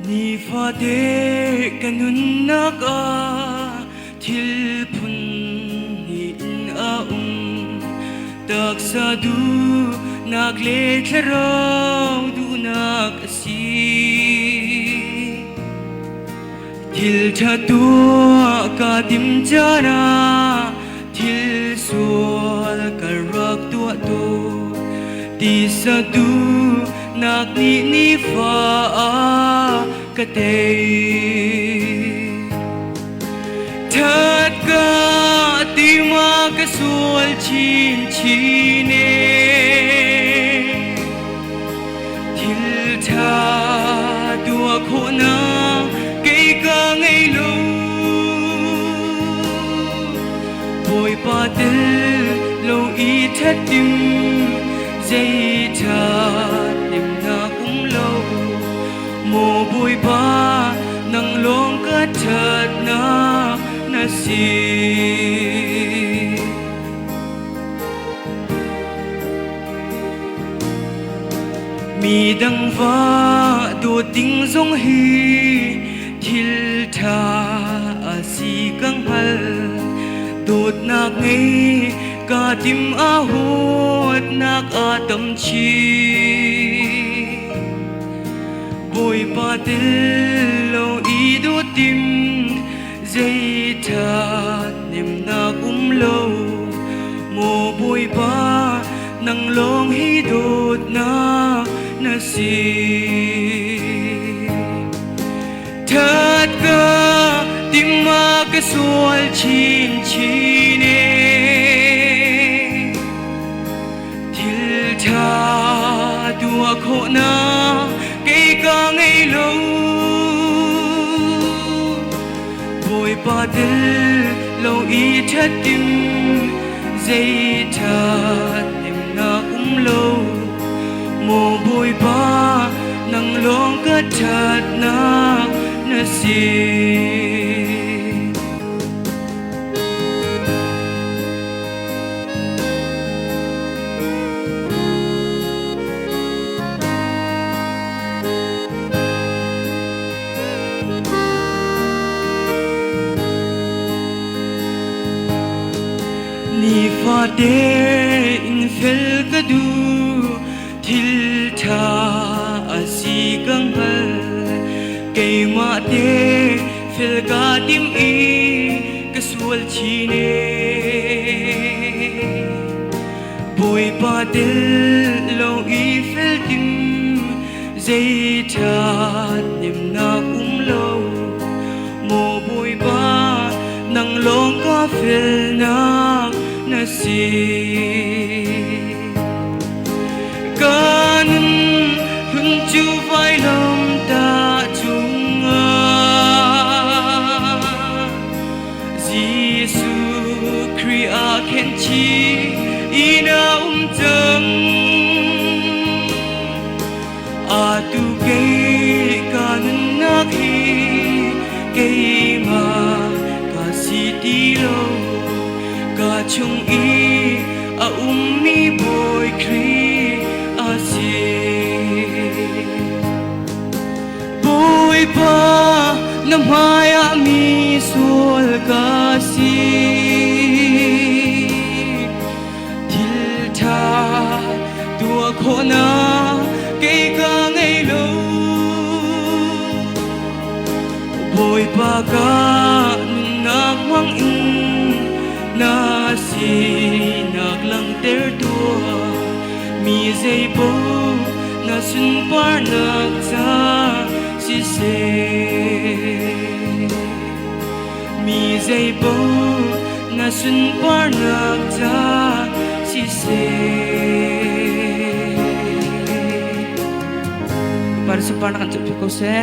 Ni fa de kanun naga thil phun ni in a tak sa du nak le tharau du nak si thil tha tu ka dim jana thil sual ka rak tu tu ti sa du nak ni fa ka te thật ka ti ma ka sual chin chine thil tha dua kho na cây ca ngay lâu bồi ba tel lâu y thắt tim dây cha tim na cũng lâu mồ bồi ba nang long ka thật na si mi dang va do ting zong hi thil tha a si kang hal dot nak ngei ka tim a hot nak a tam chi boi pa tel lo i do tim dây tha niềm na cũng lâu mồ bôi ba nang long hi đột na si thật ca tim ma cái sual chin chine thil tha dua kho na cây ca ngay lâu bồi ba tel lâu y thắt tim dây tha niềm na cũng lâu mồ bồi ba nang long ka thật na si ni fa de in fel ka du thil tha a si kang hal cây ma de fel ka tim i ka sual chine boi pa tel lo i fel tim dây tha niềm na cũng lâu mồ boi ba nang long ka fel na si kanun hun chu vai lom ta chung Giêsu Kria khen chi ina chang a tu ke kanun na khi ke ma ka si ti lo ka chung i a mi boy kri a si boy pa na maya mi sol ka si thil tha tua kho na cây ca ngay lâu boy pa ka na mang in na si nak lang ter tua mi dây bo na sun par nak cha si se mi dây bo na sun par nak cha si se para sa par nak cha ko se